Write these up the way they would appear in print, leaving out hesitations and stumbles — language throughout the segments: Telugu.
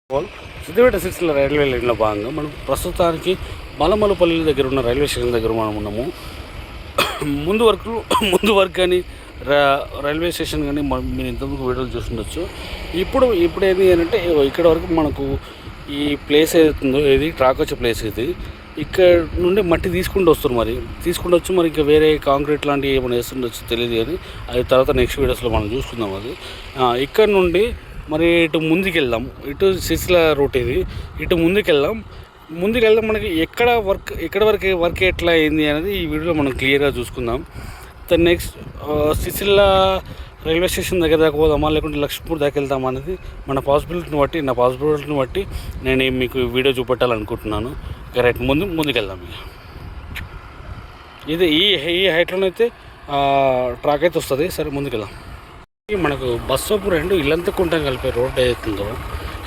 సిద్దిపేట సిక్స్ల రైల్వే లైన్లో భాగంగా మనం ప్రస్తుతానికి మలమలపల్లి దగ్గర ఉన్న రైల్వే స్టేషన్ దగ్గర మనం ఉన్నాము. ముందు వరకు కానీ రైల్వే స్టేషన్ కానీ మీరు ఇంతవరకు వీడియోలు చూస్తుండొచ్చు. ఇప్పుడు ఏది అంటే ఇక్కడ వరకు మనకు ఈ ప్లేస్ ఏదైతుందో ఏది ట్రాక్ వచ్చే ప్లేస్ ఇది. ఇక్కడ నుండి మట్టి తీసుకుంటూ వస్తారు, తీసుకుంటూ వచ్చి మరి ఇంకా వేరే కాంక్రీట్ లాంటివి ఏమైనా వేస్తుండొచ్చు తెలియదు, కానీ అది తర్వాత నెక్స్ట్ వీడియోస్లో మనం చూసుకుందాం. అది ఇక్కడ నుండి మరి ఇటు ముందుకెళ్దాం, ఇటు సిసిల రూట్ ఇది, ఇటు ముందుకెళ్దాం మనకి ఎక్కడ వరకు వర్క్ ఎట్లా అయింది అనేది ఈ వీడియోలో మనం క్లియర్గా చూసుకుందాం. నెక్స్ట్ సిసిల రైల్వే స్టేషన్ దగ్గర దాకా పోదామా లేకుంటే లక్ష్మీపూర్ దాకా వెళ్దామా అనేది నా పాసిబిలిటీని బట్టి నేను మీకు వీడియో చూపెట్టాలనుకుంటున్నాను. రైట్ ముందుకెళ్దాం. ఇది ఈ హైట్లోనైతే ట్రాక్ అయితే వస్తుంది. సరే ముందుకెళ్దాం. మనకు బస్ స్టాప్ రెండు ఇల్లంతా కుంటం కలిపే రోడ్ అవుతుందో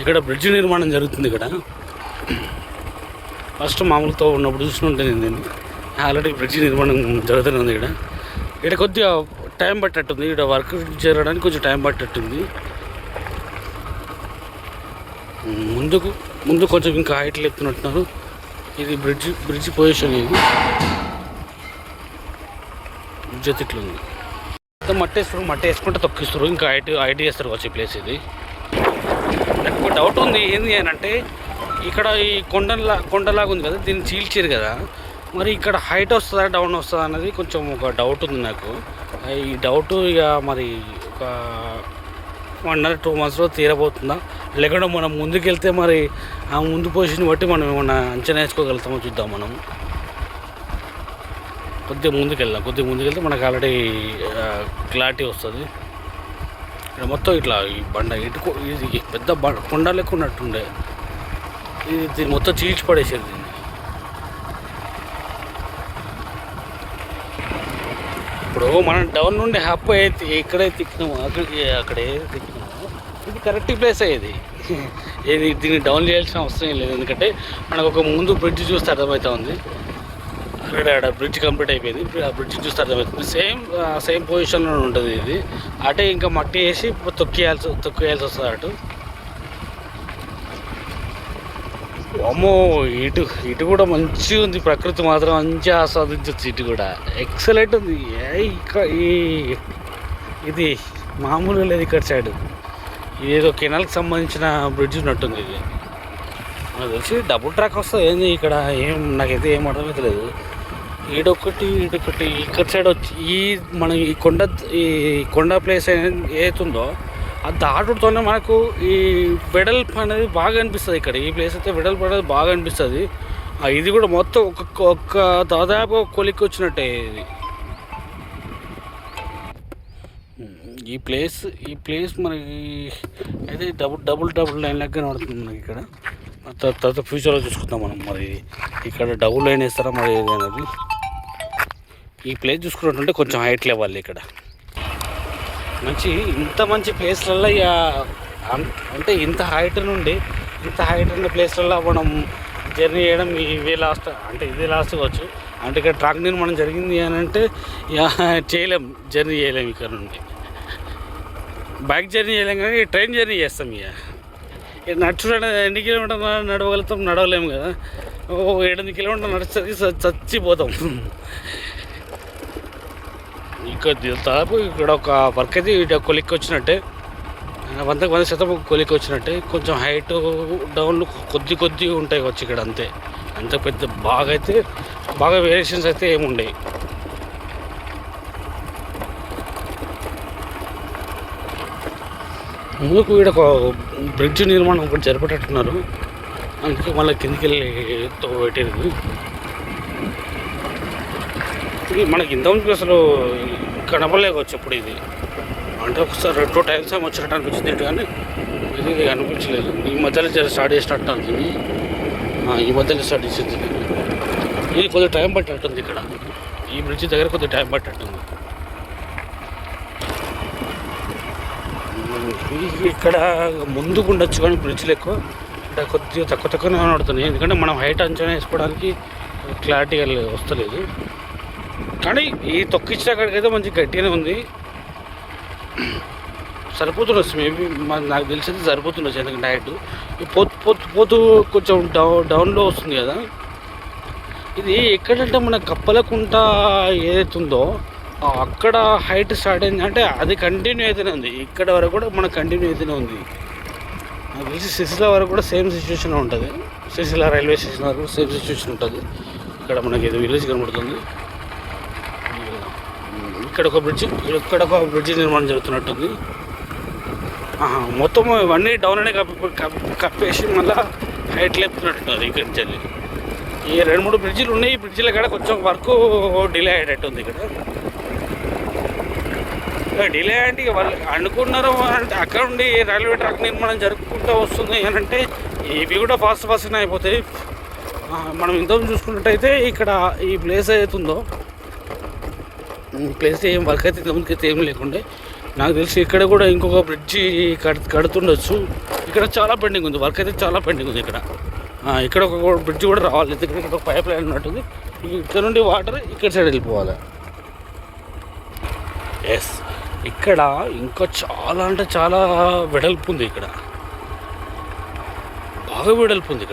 ఇక్కడ బ్రిడ్జ్ నిర్మాణం జరుగుతుంది. ఇక్కడ ఫస్ట్ మామూలుతో ఉన్నప్పుడు చూసుకుంటుంది నేను ఆల్రెడీ బ్రిడ్జ్ నిర్మాణం జరుగుతూనే ఉంది. ఇక్కడ కొద్దిగా టైం పట్టట్టుంది, ఇక్కడ వర్క్ జరగడానికి కొంచెం టైం పట్టట్టుంది. ముందు కొంచెం ఇంకా హైట్లు ఎత్తున్నట్టున్నారు. ఇది బ్రిడ్జ్ పొజిషన్, ఇది బ్రిడ్జ్ ఎత్తిట్లు ఉంది. మట్టి వేసుకుంటే తొక్కిస్తారు, ఇంకా ఐటీ చేస్తారు వచ్చే ప్లేస్ ఇది. నాకు ఒక డౌట్ ఉంది, ఏంది అని అంటే ఇక్కడ ఈ కొండలాగా ఉంది కదా, దీన్ని చీల్చారు కదా, మరి ఇక్కడ హైట్ వస్తుందా డౌన్ వస్తుందా అన్నది కొంచెం ఒక డౌట్ ఉంది నాకు. ఈ డౌట్ ఇక మరి ఒక 1.5-2 monthsలో తీరబోతుందా, లేకుండా మనం ముందుకెళ్తే మరి ఆ ముందు పొజిషన్ బట్టి మనం ఏమన్నా అంచనా వేసుకోగలుగుతామో చూద్దాం. మనం కొద్దిగా ముందుకెళ్తే మనకు ఆల్రెడీ క్లారిటీ వస్తుంది. ఇక్కడ మొత్తం ఇట్లా ఈ బండ ఇది పెద్ద కొండ లెక్క ఉన్నట్టుండే, దీన్ని మొత్తం చీల్చి పడేసేది. దీన్ని ఇప్పుడు మనం డౌన్ నుండి హ్యాప్ అయితే ఎక్కడైతే ఎక్కినామో అక్కడ ఏదైతే ఎక్కినామో ఇది కరెక్ట్ ప్లేస్ అయ్యేది. దీన్ని డౌన్ చేయాల్సిన అవసరం లేదు, ఎందుకంటే మనకు ఒక ముందు బ్రిడ్జ్ చూస్తే అర్థమవుతా ఉంది. అక్కడ బ్రిడ్జ్ కంప్లీట్ అయిపోయింది, ఆ బ్రిడ్జ్ చూస్తే అర్థమవుతుంది. సేమ్ పొజిషన్లో ఉంటుంది ఇది. అటే ఇంకా మట్టి వేసి తొక్కేయాల్సి వస్తుంది అటు. అమ్మో, ఇటు కూడా మంచిగా ఉంది, ప్రకృతి మాత్రం మంచిగా ఆస్వాదించవచ్చు. ఇటు కూడా ఎక్సలెంట్ ఉంది. ఇది మామూలుగా లేదు. ఇక్కడ సైడ్ ఏదో కెనాల్కి సంబంధించిన బ్రిడ్జ్ ఉన్నట్టుంది. ఇది నాకు తెలిసి డబుల్ ట్రాక్ వస్తుంది ఏంది ఇక్కడ, నాకైతే ఏం అర్థమవుతలేదు. ఈడొకటి ఇక్కడ సైడ్ వచ్చి మనం ఈ కొండ ప్లేస్ ఏతుందో అది దాటుతోనే మనకు ఈ వెడల్పు అనేది బాగా అనిపిస్తుంది. ఇక్కడ ఈ ప్లేస్ అయితే వెడల్పు అనేది బాగా అనిపిస్తుంది. ఇది కూడా మొత్తం ఒక దాదాపు కొలిక్కి వచ్చినట్టే ఇది. ఈ ప్లేస్ మనకి అయితే డబుల్ లైన్ లెక్క నడుతుంది మనకి ఇక్కడ. తర్వాత ఫ్యూచర్లో చూసుకుందాం మనం. మరి ఇక్కడ డబుల్ లైన్ వేస్తారా మరి ఏది అనేది. ఈ ప్లేస్ చూసుకున్నట్టుంటే కొంచెం హైట్ లేవాలి ఇక్కడ. ఇంత మంచి ప్లేస్లలో ఇక అంటే ఇంత హైట్ ఉన్న ప్లేస్లలో మనం జర్నీ చేయడం ఇదే లాస్ట్ కావచ్చు. అంటే ఇక్కడ ట్రాక్ నిర్మాణం జరిగింది అని అంటే జర్నీ చేయలేం. ఇక్కడ నుండి బైక్ జర్నీ చేయలేం, కానీ ట్రైన్ జర్నీ చేస్తాం. ఇక నడుచుకుంటే ఎన్ని కిలోమీటర్లు నడవలేము కదా. 7 కిలోమీటర్లు నడిచేసరికి చచ్చిపోతాం. ఇక్కడ దాదాపు ఇక్కడ ఒక వర్క్ అయితే ఇటు కొలిక్కి వచ్చినట్టే, 100% కొలిక్కి వచ్చినట్టే. కొంచెం హైట్ డౌన్లు కొద్దిగా ఉంటాయి వచ్చి ఇక్కడ, అంత పెద్ద బాగా వేరియేషన్స్ అయితే ఏముండవు. ముందుకు వీడ ఒక బ్రిడ్జ్ నిర్మాణం ఒకటి జరిపేటట్టున్నారు, అందుకే మళ్ళీ కిందికి వెళ్ళి పెట్టేది. ఇది మనకి ఇంతకుముందు అసలు కనపడలేకపోవచ్చు ఎప్పుడు. ఇది అంటే ఒకసారి 2 times ఏమో వచ్చినట్టు అనిపించింది, కానీ ఇది అనిపించలేదు. ఈ మధ్యలో స్టార్ట్ చేసినట్టు అవుతుంది. ఈ మధ్యలో స్టార్ట్ చేసింది. ఇది కొద్దిగా టైం పట్టేట్టుంది. ఇక్కడ ఈ బ్రిడ్జ్ దగ్గర కొద్దిగా టైం పట్టేట్టుంది. ఇక్కడ ముందుకు ఉండొచ్చు, కానీ బ్రిడ్జ్లు ఎక్కువ ఇక్కడ కొద్దిగా తక్కువనే కనబడుతున్నాయి. ఎందుకంటే మనం హైట్ అంచనా వేసుకోవడానికి క్లారిటీగా వస్తలేదు. కానీ ఈ తొక్కిచ్చిన కాడికైతే మంచి గట్టిగానే ఉంది. సరిపోతుండొచ్చు మేబీ, నాకు తెలిసింది సరిపోతుండొచ్చు. ఎందుకంటే హైట్ పోతు పోతు పోతూ కొంచెం డౌన్లో వస్తుంది కదా ఇది. ఎక్కడంటే మన కప్పలకుంట ఏదైతే ఉందో అక్కడ హైట్ స్టార్ట్ అయింది అంటే అది కంటిన్యూ అయితేనే ఉంది. ఇక్కడ వరకు కూడా మనకు కంటిన్యూ అయితేనే ఉంది. నాకు తెలిసి సిరిసిల్ల వరకు కూడా సేమ్ సిచ్యువేషన్ ఉంటుంది. సిరిసిల్ల రైల్వే స్టేషన్ వరకు కూడా సేమ్ సిచ్యువేషన్ ఉంటుంది. ఇక్కడ మనకి ఏదో విలేజ్ కనబడుతుంది. ఇక్కడ ఒక బ్రిడ్జ్ నిర్మాణం జరుగుతున్నట్టుంది. మొత్తం ఇవన్నీ డౌన్ అనే కప్పేసి మళ్ళీ హైట్ లేపుతున్నట్టు ఇక్కడి నుంచి. ఈ 2-3 బ్రిడ్జిలు ఉన్నాయి. ఈ బ్రిడ్జిల కాడ కొంచెం వర్క్ డిలే అయ్యేటట్టుంది. ఇక్కడ డిలే అంటే వాళ్ళు అనుకున్నారు అంటే అక్కడ ఉండి రైల్వే ట్రాక్ నిర్మాణం జరుపుకుంటూ వస్తుంది అని అంటే ఇవి కూడా ఫాస్ట్గానే అయిపోతాయి. మనం ఇంతకు చూసుకున్నట్టయితే ఇక్కడ ఈ ప్లేస్ అవుతుందో ప్లేస్ ఏం వర్క్ అయితే ఇంతకుముందుకైతే ఏం లేకుండే. నాకు తెలిసి ఇక్కడ కూడా ఇంకొక బ్రిడ్జి కడుతుండొచ్చు. ఇక్కడ చాలా పెండింగ్ ఉంది, వర్క్ అయితే చాలా పెండింగ్ ఉంది. ఇక్కడ ఒక బ్రిడ్జ్ కూడా రావాలి. ఇక్కడ ఒక పైప్ లైన్ ఉన్నట్టుంది. ఇక్కడ నుండి వాటర్ ఇక్కడ సైడ్ వెళ్ళిపోవాలి. ఎస్, ఇక్కడ ఇంకా చాలా అంటే చాలా వెడల్పు ఉంది. ఇక్కడ బాగా వెడల్పు ఉంది.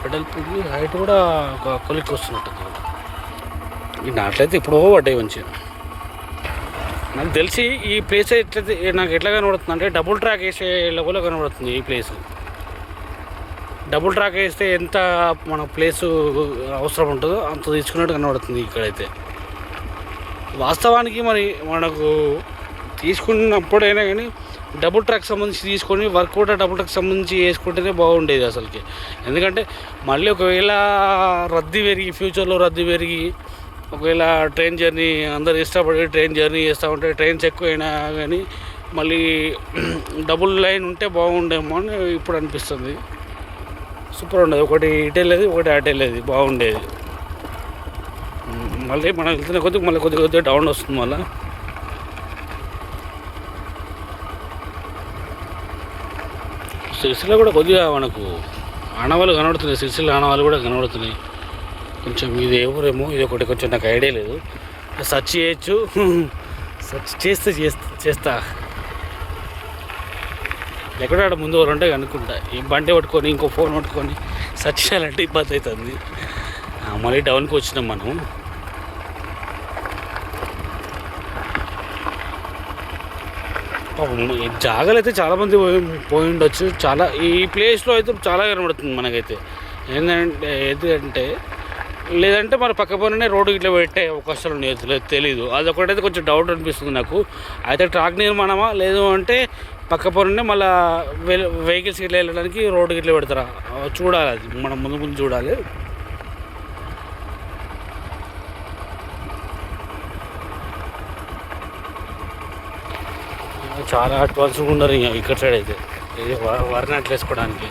వెడల్పు ఉంది. హైట్ కూడా ఒక కొలిక్కి వస్తున్నట్టుంది. ఈ నాట్లయితే ఎప్పుడో పడ్డాయి మంచిగా. నాకు తెలిసి ఈ ప్లేస్ ఎట్లయితే నాకు ఎట్లా కనబడుతుంది అంటే డబుల్ ట్రాక్ వేసే లెవెల్లో కనబడుతుంది. ఈ ప్లేస్ డబుల్ ట్రాక్ వేస్తే ఎంత మన ప్లేసు అవసరం ఉంటుందో అంత తీసుకున్నట్టు కనబడుతుంది. ఇక్కడైతే వాస్తవానికి మరి మనకు తీసుకున్నప్పుడైనా కానీ డబుల్ ట్రాక్ సంబంధించి తీసుకొని వర్క్ కూడా డబుల్ ట్రాక్ సంబంధించి వేసుకుంటేనే బాగుండేది అసలుకి. ఎందుకంటే మళ్ళీ ఒకవేళ రద్దీ పెరిగి ఫ్యూచర్లో రద్దీ పెరిగి ఒకవేళ ట్రైన్ జర్నీ అందరు ఇష్టపడి ట్రైన్ జర్నీ చేస్తూ ఉంటే ట్రైన్స్ ఎక్కువైనా కానీ మళ్ళీ డబుల్ లైన్ ఉంటే బాగుండేమో అని ఇప్పుడు అనిపిస్తుంది. సూపర్ ఉండేది. ఒకటి ఇటు వెళ్ళేది, ఒకటి అటు వెళ్ళేది, బాగుండేది. మళ్ళీ మనం వెళ్తున్న కొద్దిగా మళ్ళీ కొద్దిగా డౌన్ వస్తుంది. మళ్ళీ సిరిసిల్ల కూడా కొద్దిగా మనకు ఆనవాళ్ళు కనబడుతున్నాయి. సిరిసిల్ల ఆనవాళ్ళు కూడా కనబడుతున్నాయి. కొంచెం ఇది ఎవరేమో ఇది ఒకటి కొంచెం నాకు ఐడియా లేదు. సెర్చ్ చేయొచ్చు. సెర్చ్ చేస్తా ఎక్కడాడ ముందు ఎవరు ఉంటే అనుకుంటా. ఈ బండి పట్టుకొని ఇంకో ఫోన్ పట్టుకొని సెర్చ్ చేయాలంటే ఇబ్బంది అవుతుంది. మళ్ళీ డౌన్కి వచ్చినాం మనం. జాగాలు అయితే చాలామంది పోయి ఉండొచ్చు. చాలా ఈ ప్లేస్లో అయితే చాలా కనబడుతుంది మనకైతే. ఎందుకంటే లేదంటే మన పక్క పైననే రోడ్డు ఇట్లా పెట్టే అవకాశాలు ఉన్నాయి, తెలీదు. అదొకటైతే కొంచెం డౌట్ అనిపిస్తుంది నాకు. అయితే ట్రాక్ నిర్మాణమా లేదు అంటే పక్క పైననే మళ్ళీ వెహికల్స్ ఇట్లా వెళ్ళడానికి రోడ్డుకి ఇట్లా పెడతారా చూడాలి. అది మనం ముందు చూడాలి. చాలా అడ్వాన్స్గా ఉన్నారు ఇక్కడ సైడ్ అయితే వరి నాట్లు వేసుకోవడానికి.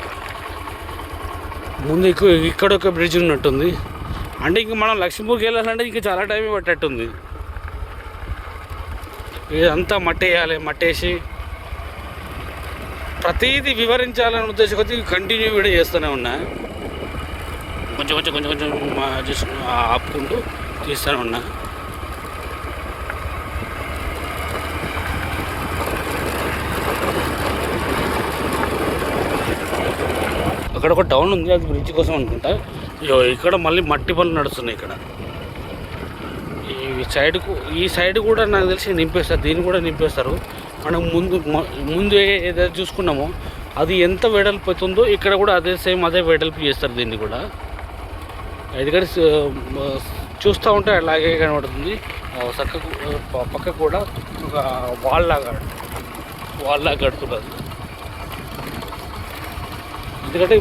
ముందు ఇక్కడ ఒక బ్రిడ్జ్ ఉన్నట్టుంది. అంటే ఇంక మనం లక్ష్మీపూర్కి వెళ్ళాలంటే ఇంకా చాలా టైం పట్టేట్టుంది. ఇదంతా మట్టేయాలి. మట్టేసి ప్రతిదీ వివరించాలని ఉద్దేశం కొద్ది కంటిన్యూ వీడియో చేస్తూనే ఉన్నా. కొంచెం జస్ట్ ఆపుకుంటూ తీస్తూనే ఉన్నా. అక్కడ ఒక టౌన్ ఉంది, అది బ్రిడ్జ్ కోసం అనుకుంటా. ఇక్కడ మళ్ళీ మట్టి పనులు నడుస్తున్నాయి. ఇక్కడ ఈ సైడ్ కూడా నాకు తెలిసి నింపేస్తారు. దీన్ని కూడా నింపేస్తారు. మనం ముందు ఏదైతే చూసుకున్నామో అది ఎంత వెడల్పు అవుతుందో ఇక్కడ కూడా అదే వెడల్పు చేస్తారు. దీన్ని కూడా ఎందుకంటే చూస్తూ ఉంటే అలాగే కనబడుతుంది. పక్కకు కూడా ఒక వాల్ లాగా కడుతున్నారు. ఎందుకంటే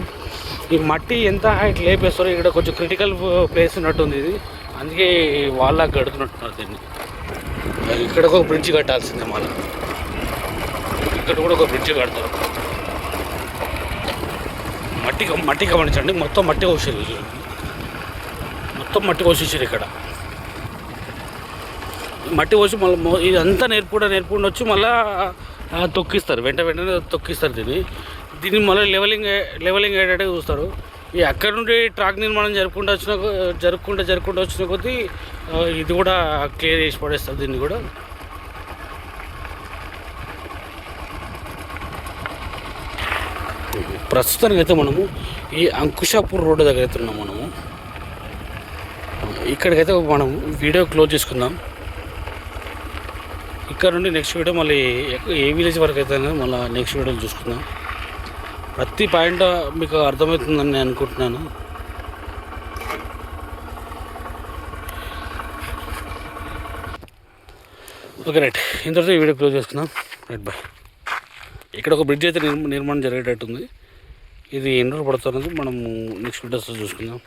ఈ మట్టి ఎంత హైట్ లేపేస్తారో ఇక్కడ కొంచెం క్రిటికల్ ప్లేస్ ఉన్నట్టుంది ఇది. అందుకే వాళ్ళ కడుతున్నట్టున్నారు దీన్ని. ఇక్కడ ఒక బ్రిడ్జ్ కట్టాల్సిందే. మళ్ళీ ఇక్కడ కూడా ఒక బ్రిడ్జ్ కడతారు. మట్టి గమనించండి. మొత్తం మట్టి కోసేసారు ఇక్కడ. మట్టి కోసి మళ్ళీ ఇదంతా నేర్పుకుండా వచ్చి మళ్ళీ తొక్కిస్తారు. వెంటనే తొక్కిస్తారు దీన్ని మళ్ళీ లెవెలింగ్ అయ్యేటట్టు చూస్తారు. ఈ అక్కడ నుండి ట్రాక్ నిర్మాణం జరుపుకుంటూ వచ్చిన కొద్దీ ఇది కూడా క్లియర్ చేసి పడేస్తారు. దీన్ని కూడా ప్రస్తుతానికి అయితే మనము ఈ అంకుషాపూర్ రోడ్డు దగ్గర అయితే ఉన్నాం మనము. ఇక్కడికైతే మనం వీడియో క్లోజ్ చేసుకుందాం. ఇక్కడ నుండి నెక్స్ట్ వీడియో మళ్ళీ ఏ విలేజ్ వరకు అయితే మళ్ళీ నెక్స్ట్ వీడియోలు చూసుకుందాం. ప్రతి పాయింట్ మీకు అర్థమవుతుందని నేను అనుకుంటున్నాను. ఓకే రైట్, ఇంతటితో ఈ వీడియో క్లోజ్ చేసుకుందాం. Right bye. ఇక్కడ ఒక బ్రిడ్జ్ అయితే నిర్మాణం జరిగేటట్టుంది. ఇది ఎన్ని రోజులు పడుతున్నది మనము నెక్స్ట్ వీడియోస్లో చూసుకుందాం.